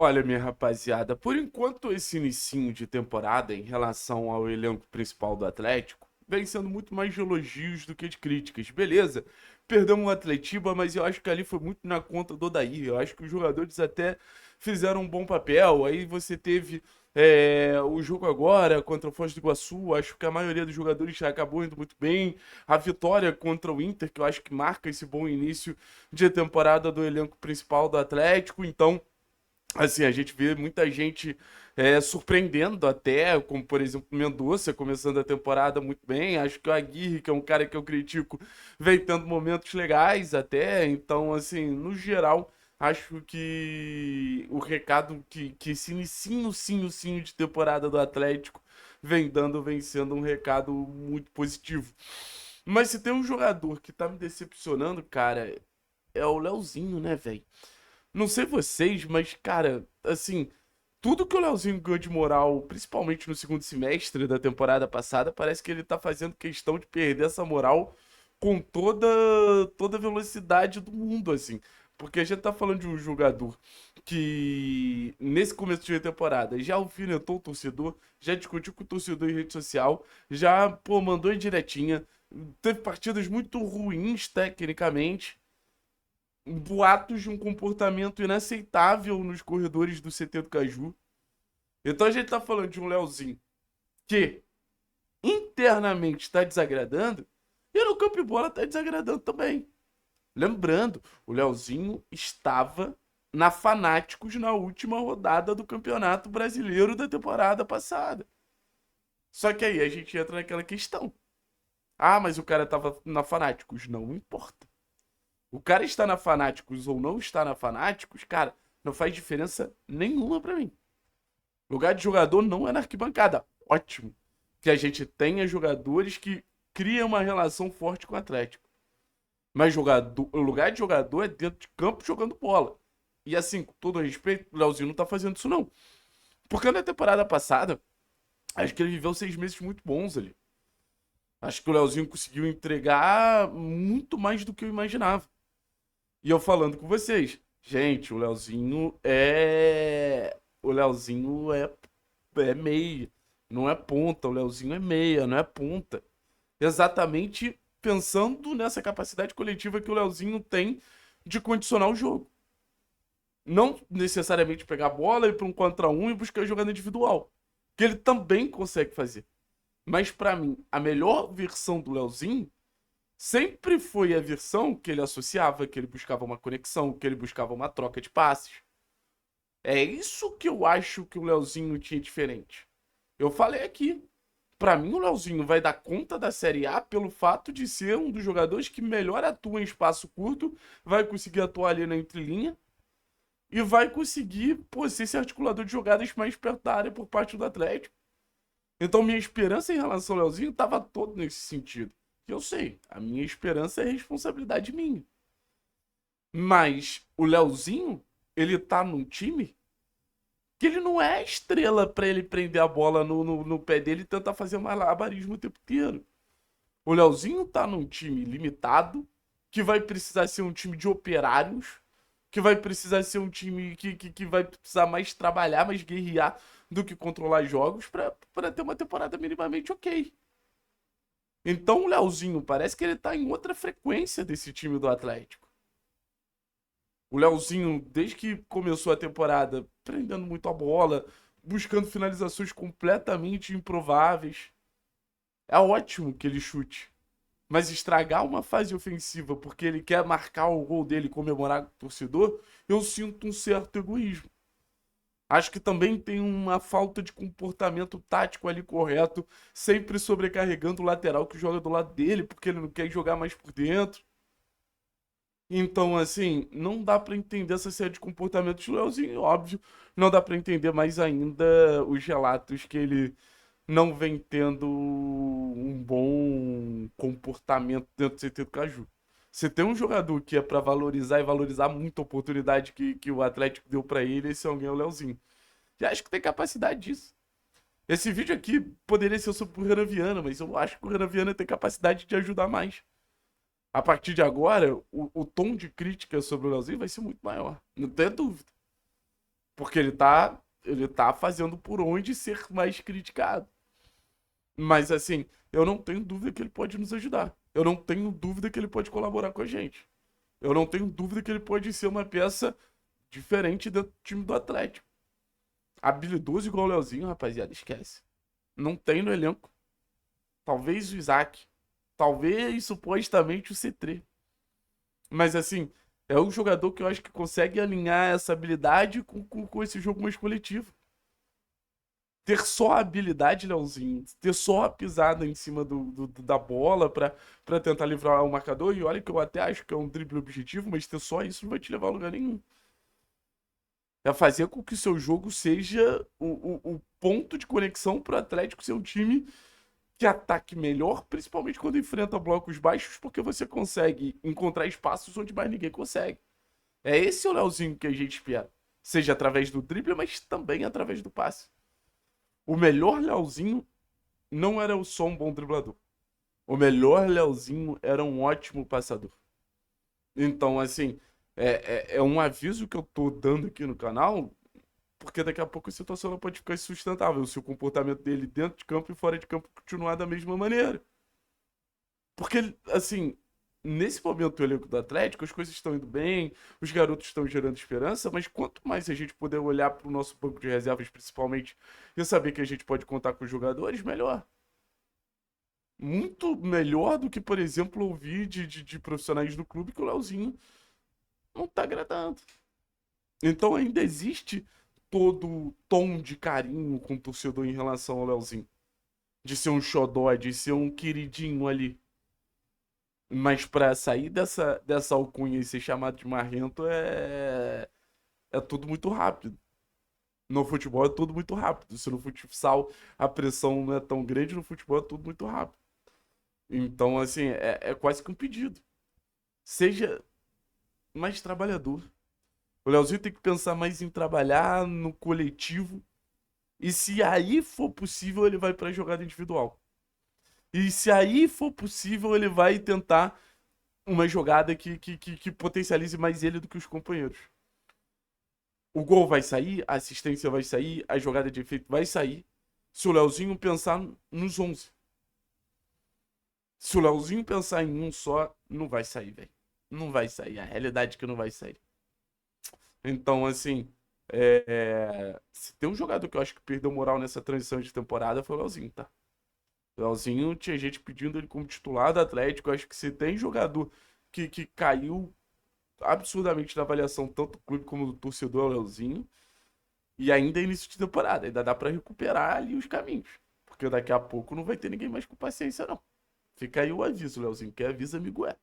Olha, minha rapaziada, por enquanto esse inicinho de temporada em relação ao elenco principal do Atlético vem sendo muito mais de elogios do que de críticas. Beleza, perdemos o Atletiba, mas eu acho que ali foi muito na conta do Odair. Eu acho que os jogadores até fizeram um bom papel. Aí você teve o jogo agora contra o Foz do Iguaçu. Acho que a maioria dos jogadores já acabou indo muito bem. A vitória contra o Inter, que eu acho que marca esse bom início de temporada do elenco principal do Atlético. Então. Assim, a gente vê muita gente surpreendendo até, como por exemplo o Mendonça começando a temporada muito bem. Acho que o Aguirre, que é um cara que eu critico, vem tendo momentos legais até. Então, assim, no geral, acho que o recado que esse inicinho de temporada do Atlético vem dando, vem sendo um recado muito positivo. Mas se tem um jogador que tá me decepcionando, cara, é o Leozinho, né, velho? Não sei vocês, mas, cara, assim, tudo que o Leozinho ganhou de moral, principalmente no segundo semestre da temporada passada, parece que ele tá fazendo questão de perder essa moral com toda a velocidade do mundo, assim. Porque a gente tá falando de um jogador que, nesse começo de temporada, já alfinetou o torcedor, já discutiu com o torcedor em rede social, já, pô, mandou em diretinha, teve partidas muito ruins tecnicamente, boatos de um comportamento inaceitável nos corredores do CT do Caju. Então a gente tá falando de um Leozinho que internamente está desagradando e no campo de bola tá desagradando também. Lembrando, o Leozinho estava na Fanáticos na última rodada do Campeonato Brasileiro da temporada passada. Só que aí a gente entra naquela questão. Ah, mas o cara tava na Fanáticos. Não importa. O cara está na Fanáticos ou não está na Fanáticos, cara, não faz diferença nenhuma pra mim. Lugar de jogador não é na arquibancada. Ótimo. Que a gente tenha jogadores que criam uma relação forte com o Atlético. Mas jogador, o lugar de jogador é dentro de campo jogando bola. E assim, com todo respeito, o Leozinho não tá fazendo isso não. Porque na temporada passada, acho que ele viveu 6 meses muito bons ali. Acho que o Leozinho conseguiu entregar muito mais do que eu imaginava. E eu falando com vocês, gente, o Leozinho é. O Leozinho é meia, não é ponta. O Leozinho é meia, não é ponta. Exatamente pensando nessa capacidade coletiva que o Leozinho tem de condicionar o jogo. Não necessariamente pegar a bola, ir para um contra um e buscar jogada individual. Que ele também consegue fazer. Mas para mim, a melhor versão do Leozinho sempre foi a versão que ele associava, que ele buscava uma conexão, que ele buscava uma troca de passes. É isso que eu acho que o Leozinho tinha diferente. Eu falei aqui, pra mim o Leozinho vai dar conta da Série A pelo fato de ser um dos jogadores que melhor atua em espaço curto, vai conseguir atuar ali na entrelinha e vai conseguir, pô, ser esse articulador de jogadas mais perto da área por parte do Atlético. Então minha esperança em relação ao Leozinho estava todo nesse sentido. Eu sei, a minha esperança é responsabilidade minha. Mas o Leozinho, ele tá num time que ele não é estrela pra ele prender a bola no pé dele e tentar fazer malabarismo o tempo inteiro. O Leozinho tá num time limitado, que vai precisar ser um time de operários, que vai precisar ser um time que vai precisar mais trabalhar, mais guerrear do que controlar jogos pra ter uma temporada minimamente ok. Então o Leozinho parece que ele tá em outra frequência desse time do Atlético. O Leozinho, desde que começou a temporada, prendendo muito a bola, buscando finalizações completamente improváveis. É ótimo que ele chute. Mas estragar uma fase ofensiva porque ele quer marcar o gol dele e comemorar com o torcedor, eu sinto um certo egoísmo. Acho que também tem uma falta de comportamento tático ali correto, sempre sobrecarregando o lateral que joga do lado dele, porque ele não quer jogar mais por dentro. Então, assim, não dá pra entender essa série de comportamentos do Leozinho, óbvio. Não dá pra entender mais ainda os relatos que ele não vem tendo um bom comportamento dentro do CT do Caju. Você tem um jogador que é pra valorizar e valorizar muito a oportunidade que o Atlético deu pra ele, esse alguém é o Leozinho. E acho que tem capacidade disso. Esse vídeo aqui poderia ser sobre o Renan Viana, mas eu acho que o Renan Viana tem capacidade de ajudar mais. A partir de agora, o tom de crítica sobre o Leozinho vai ser muito maior. Não tenho dúvida. Porque ele tá fazendo por onde ser mais criticado. Mas assim, eu não tenho dúvida que ele pode nos ajudar. Eu não tenho dúvida que ele pode colaborar com a gente. Eu não tenho dúvida que ele pode ser uma peça diferente do time do Atlético. Habilidoso igual o Leozinho, rapaziada, esquece. Não tem no elenco. Talvez o Isaac. Talvez supostamente o C3. Mas assim, é um jogador que eu acho que consegue alinhar essa habilidade com esse jogo mais coletivo. Ter só a habilidade, Leozinho, ter só a pisada em cima da bola pra tentar livrar o marcador. E olha que eu até acho que é um drible objetivo, mas ter só isso não vai te levar a lugar nenhum. É fazer com que o seu jogo seja o ponto de conexão pro Atlético ser um time que ataque melhor, principalmente quando enfrenta blocos baixos, porque você consegue encontrar espaços onde mais ninguém consegue. É esse o Leozinho que a gente espera. Seja através do drible, mas também através do passe. O melhor Leozinho não era só um bom driblador. O melhor Leozinho era um ótimo passador. Então, assim, é um aviso que eu tô dando aqui no canal, porque daqui a pouco a situação não pode ficar insustentável se o comportamento dele dentro de campo e fora de campo continuar da mesma maneira. Porque, assim, nesse momento do elenco do Atlético, as coisas estão indo bem, os garotos estão gerando esperança, mas quanto mais a gente puder olhar para o nosso banco de reservas, principalmente, e saber que a gente pode contar com os jogadores, melhor. Muito melhor do que, por exemplo, ouvir de profissionais do clube que o Leozinho não tá agradando. Então ainda existe todo tom de carinho com o torcedor em relação ao Leozinho. De ser um xodó, de ser um queridinho ali. Mas pra sair dessa alcunha e ser chamado de marrento é tudo muito rápido. No futebol é tudo muito rápido. Se no futsal a pressão não é tão grande, no futebol é tudo muito rápido. Então, assim, é quase que um pedido. Seja mais trabalhador. O Leozinho tem que pensar mais em trabalhar no coletivo. E se aí for possível, ele vai pra jogada individual. E se aí for possível, ele vai tentar uma jogada que potencialize mais ele do que os companheiros. O gol vai sair, a assistência vai sair, a jogada de efeito vai sair. Se o Leozinho pensar nos 11. Se o Leozinho pensar em um só, não vai sair, velho. Não vai sair. A realidade é que não vai sair. Então, assim, se tem um jogador que eu acho que perdeu moral nessa transição de temporada foi o Leozinho, tá? O Leozinho tinha gente pedindo ele como titular do Atlético. Eu acho que se tem jogador que caiu absurdamente na avaliação, tanto do clube como do torcedor, é o Leozinho. E ainda é início de temporada, ainda dá pra recuperar ali os caminhos. Porque daqui a pouco não vai ter ninguém mais com paciência, não. Fica aí o aviso, Leozinho. Quer avisa, amigo é.